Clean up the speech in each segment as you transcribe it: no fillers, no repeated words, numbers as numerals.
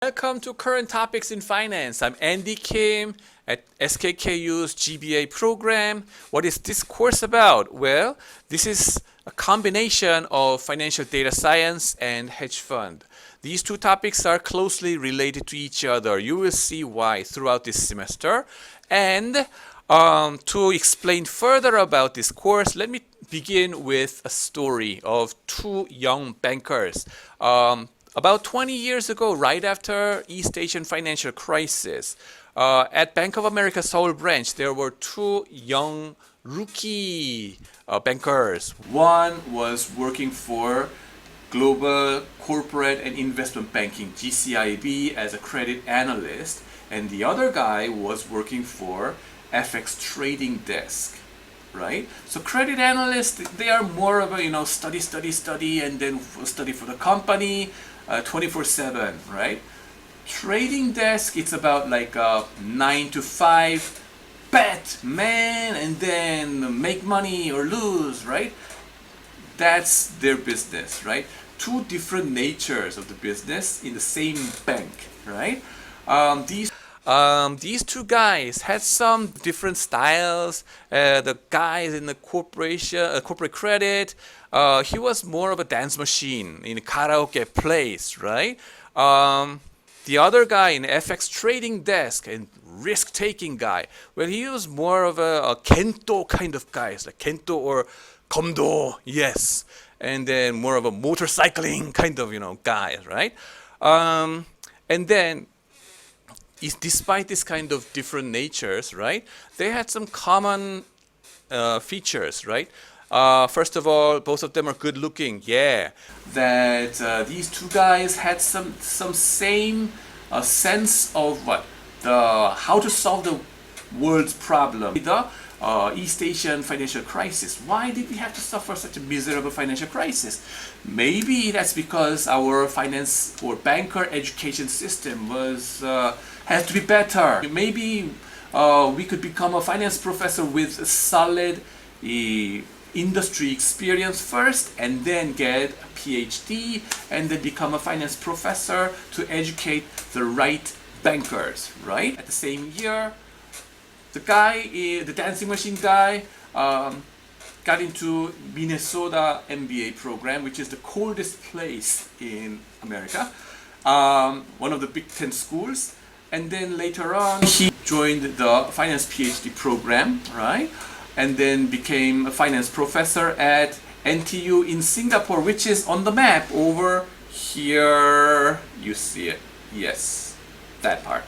Welcome to Current Topics in Finance. I'm Andy Kim at SKKU's GBA program. What is this course about? Well, this is a combination of financial data science and hedge fund. These two topics are closely related to each other. You will see why throughout this semester. And to explain further about this course, let me begin with a story of two young bankers. About 20 years ago, right after East Asian financial crisis, at Bank of America Seoul branch, there were two young rookie bankers. One was working for Global Corporate and Investment Banking, GCIB, as a credit analyst, and the other guy was working for FX trading desk. Right? So credit analysts, they are more of a, study, and then study for the company 24/7, right? Trading desk, it's about like 9 to 5, bet, man, and then make money or lose, right? That's their business, right? Two different natures of the business in the same bank, right? These two guys had some different styles. The guys in the corporate credit, he was more of a dance machine in a karaoke place, right? The other guy in FX trading desk and risk-taking guy, well, he was more of a kento kind of guy, like kento or komdo, yes, and then more of a motorcycling kind of guy, right? And then despite this kind of different natures, right, they had some common features, right? First of all, both of them are good looking, yeah. That these two guys had some same sense of how to solve the world's problem. The East Asian financial crisis. Why did we have to suffer such a miserable financial crisis? Maybe that's because our finance or banker education system has to be better. Maybe we could become a finance professor with a solid industry experience first, and then get a PhD, and then become a finance professor to educate the right bankers, right? At the same year, the dancing machine guy, got into Minnesota MBA program, which is the coldest place in America, one of the Big Ten schools. And then later on, he joined the finance PhD program, right? And then became a finance professor at NTU in Singapore, which is on the map over here. You see it. Yes, that part.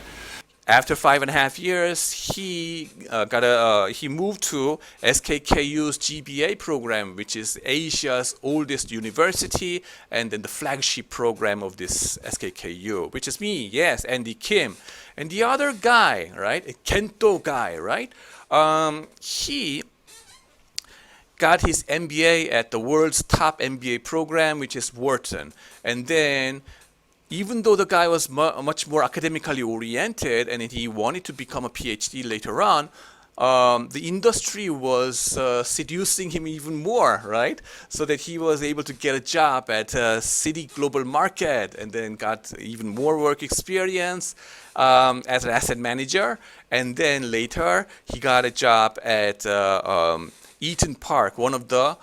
After 5.5 years, he moved to SKKU's GBA program, which is Asia's oldest university, and then the flagship program of this SKKU, which is me, yes, Andy Kim. And the other guy, right, a Kento guy, right, he got his MBA at the world's top MBA program, which is Wharton. And then even though the guy was much more academically oriented and he wanted to become a PhD later on, the industry was seducing him even more, right? So that he was able to get a job at Citi Global Market, and then got even more work experience as an asset manager. And then later, he got a job at Eaton Park, one of the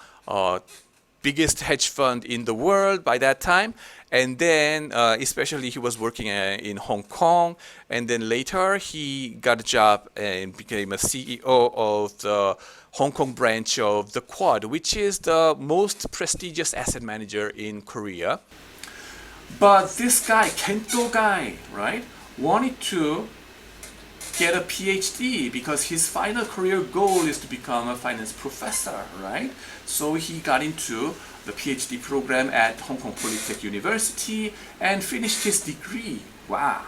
biggest hedge fund in the world by that time. And then especially he was working in Hong Kong, and then later he got a job and became a CEO of the Hong Kong branch of the Quad, which is the most prestigious asset manager in Korea. But this guy, Kento guy, right, wanted to get a PhD because his final career goal is to become a finance professor, right? So he got into the PhD program at Hong Kong Polytechnic University and finished his degree. Wow.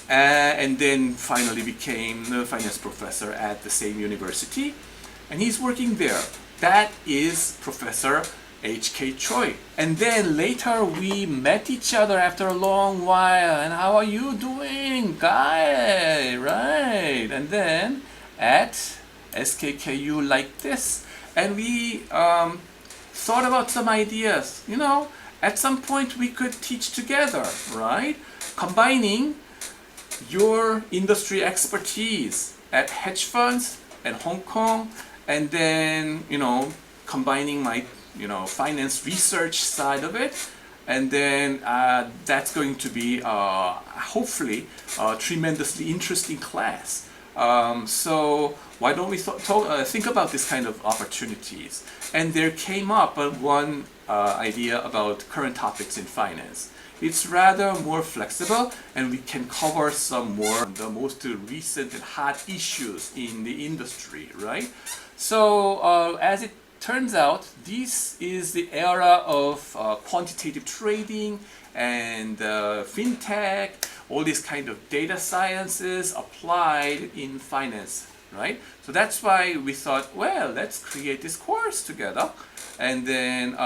And then finally became the finance professor at the same university. And he's working there. That is Professor H.K. Choi. And then later we met each other after a long while. And how are you doing, guy? Right. And then at SKKU like this. And we thought about some ideas. At some point we could teach together, right? combining your industry expertise at hedge funds at Hong Kong, and then combining my finance research side of it, and then that's going to be hopefully a tremendously interesting class. So why don't we think about this kind of opportunities? And there came up one idea about current topics in finance. It's rather more flexible, and we can cover some more the most recent and hot issues in the industry, right? So as it turns out, this is the era of quantitative trading and fintech, all these kind of data sciences applied in finance, right? So that's why we thought, well, let's create this course together. And then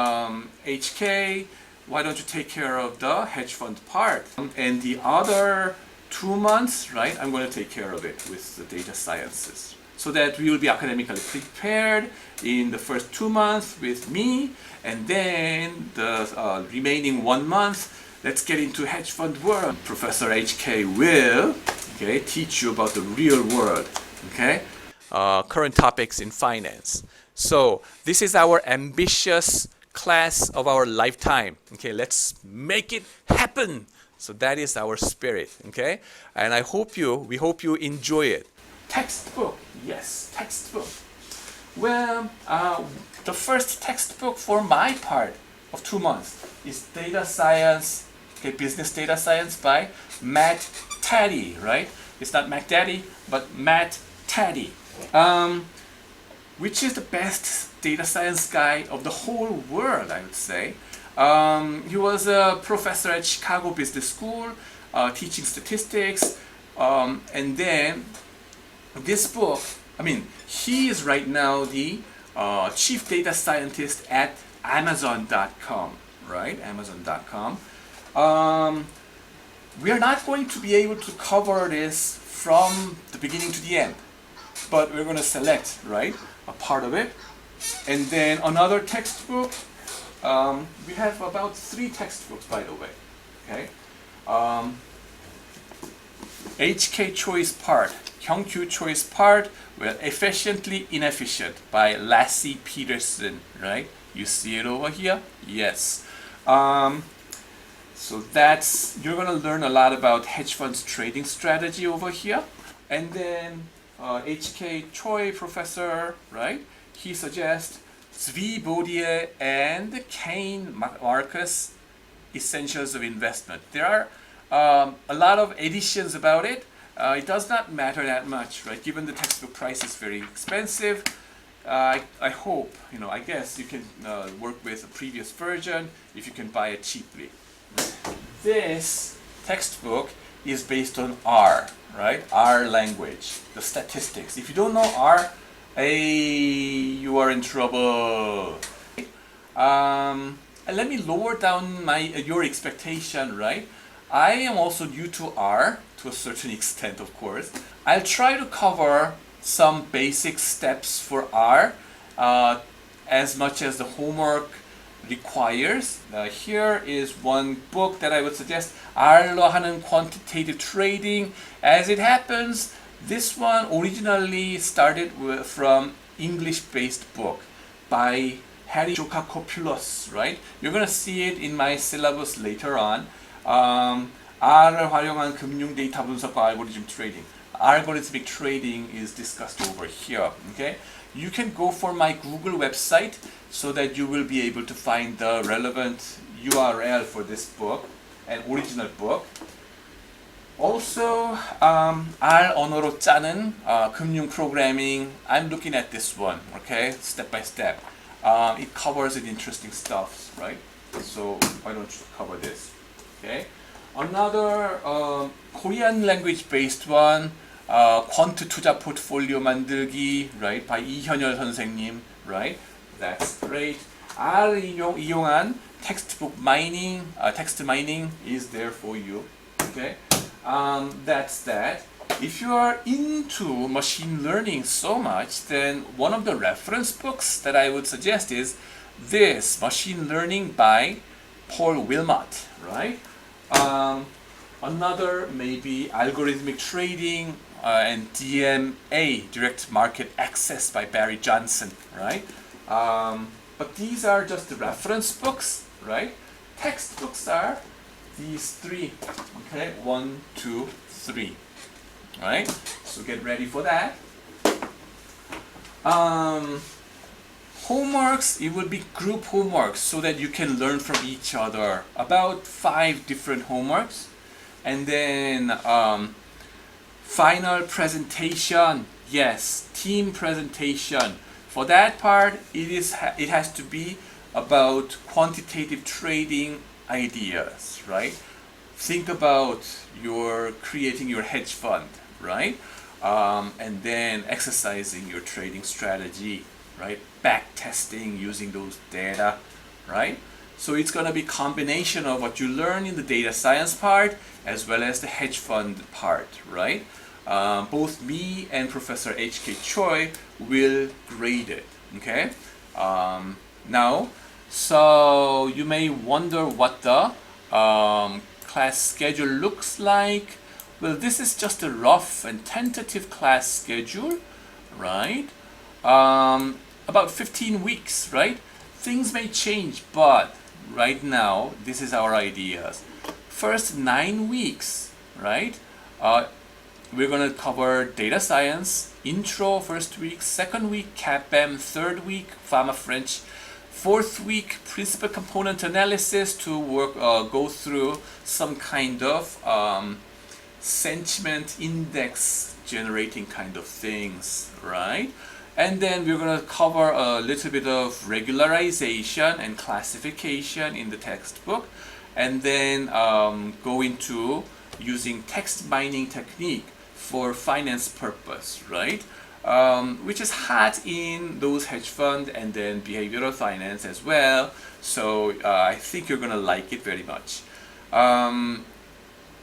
HK, why don't you take care of the hedge fund part? And the other 2 months, right, I'm going to take care of it with the data sciences, so that we will be academically prepared in the first 2 months with me, and then the remaining 1 month, let's get into hedge fund world. Professor HK will teach you about the real world, current topics in finance. So this is our ambitious class of our lifetime. Let's make it happen. So that is our spirit. And we hope you enjoy it. Textbook, yes, textbook. Well, the first textbook for my part of 2 months is Data Science, Business Data Science by Matt Taddy, right? It's not Mac Daddy, but Matt Taddy, which is the best data science guy of the whole world, I would say. He was a professor at Chicago Business School, teaching statistics, and then this book, he is right now the chief data scientist at Amazon.com, right? Amazon.com. We are not going to be able to cover this from the beginning to the end, but we're going to select, right, a part of it. And then another textbook. We have about 3 textbooks, by the way. HK Choice Part, Hyungkyu Choice Part, well, Efficiently Inefficient by Lassie Peterson, right? You see it over here? Yes. So you're going to learn a lot about hedge funds trading strategy over here. And then HK Choi professor, right? He suggests Zvi Baudier and Kane Marcus, Essentials of Investment. There are a lot of editions about it. It does not matter that much, right? Given the textbook price is very expensive, I hope, I guess you can work with a previous version if you can buy it cheaply. This textbook is based on R, right? R language, the statistics. If you don't know R, you are in trouble. And let me lower down your expectation, right? I am also new to R to a certain extent, of course. I'll try to cover some basic steps for R as much as the homework requires. Here is one book that I would suggest, R로 하는 Quantitative Trading. As it happens, this one originally started from English-based book by Harry Jokakopoulos, right? You're going to see it in my syllabus later on. R을 활용한 금융 데이터 분석과 알고리즘 트레이딩. Algorithmic trading is discussed over here. You can go for my Google website so that you will be able to find the relevant URL for this book, an original book. Also, R 언어로 짜는 금융 programming. I'm looking at this one, step by step. It covers interesting stuff, right? So why don't you cover this? Another Korean language-based one, 퀀트 투자 포트폴리오 만들기, right? by 이현열 선생님, right? That's great. R 이용한 textbook mining, text mining is there for you. That's that. If you are into machine learning so much, then one of the reference books that I would suggest is this, Machine Learning by Paul Wilmot, right? Another may be algorithmic trading and DMA, direct market access by Barry Johnson, right? But these are just the reference books, right? Textbooks are these three, okay? 1, 2, 3, right? So get ready for that. Homeworks, it would be group homeworks so that you can learn from each other. About 5 different homeworks. And then final presentation, yes, team presentation. For that part, it has to be about quantitative trading ideas, right? Think about your creating your hedge fund, right? And then exercising your trading strategy, right? Back testing using those data, right? So it's going to be combination of what you learn in the data science part as well as the hedge fund part, right? Both me and Professor H.K. Choi will grade it, okay? Now, so you may wonder what the class schedule looks like. Well, this is just a rough and tentative class schedule, right? About 15 weeks, right? Things may change, but right now, this is our ideas. First 9 weeks, right? We're going to cover data science, intro first week, second week, CAPM, third week, Pharma French, fourth week, principal component analysis to go through some kind of sentiment index generating kind of things, right? And then we're going to cover a little bit of regularization and classification in the textbook, and then go into using text mining technique for finance purpose, right? Which is hot in those hedge fund and then behavioral finance as well. So I think you're going to like it very much.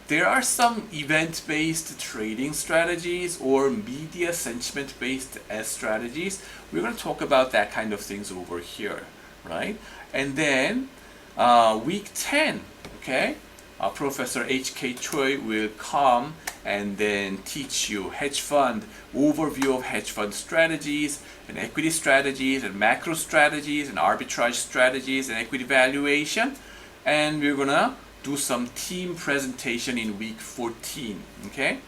There are some event-based trading strategies or media sentiment-based strategies. We're going to talk about that kind of things over here, right? And then week 10, okay? Professor H.K. Choi will come and then teach you hedge fund, overview of hedge fund strategies and equity strategies and macro strategies and arbitrage strategies and equity valuation. And we're going to do some team presentation in week 14, okay?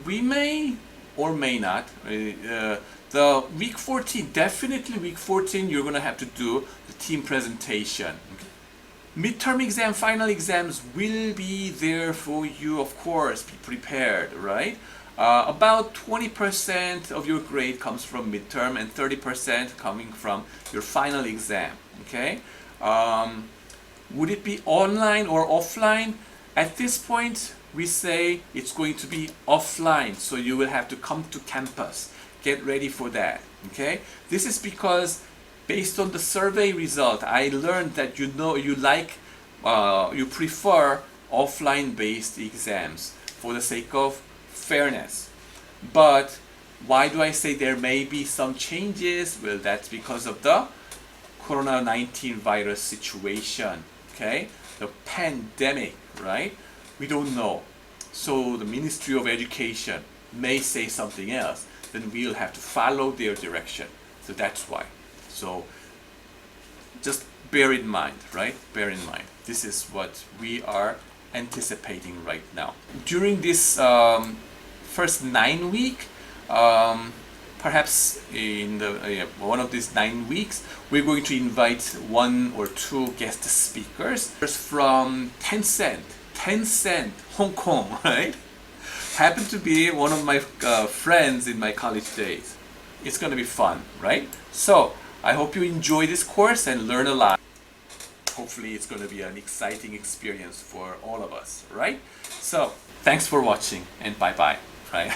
We may or may not, the week 14, definitely week 14, you're going to have to do the team presentation. Okay? Midterm exam, final exams will be there for you, of course, be prepared, right? About 20% of your grade comes from midterm and 30% coming from your final exam, okay? Would it be online or offline? At this point, we say it's going to be offline, so you will have to come to campus. Get ready for that, okay? This is because based on the survey result, I learned that you prefer offline-based exams for the sake of fairness. But why do I say there may be some changes? Well, that's because of the Corona-19 virus situation. Okay, the pandemic, right? We don't know. So the Ministry of Education may say something else. Then we'll have to follow their direction. So that's why. So just bear in mind, right? Bear in mind. This is what we are anticipating right now. During this first 9 week, perhaps in the one of these 9 weeks, we're going to invite 1 or 2 guest speakers from Tencent, Hong Kong, right? Happened to be one of my friends in my college days. It's going to be fun, right? So I hope you enjoy this course and learn a lot. Hopefully it's going to be an exciting experience for all of us, right? So thanks for watching and bye-bye, right?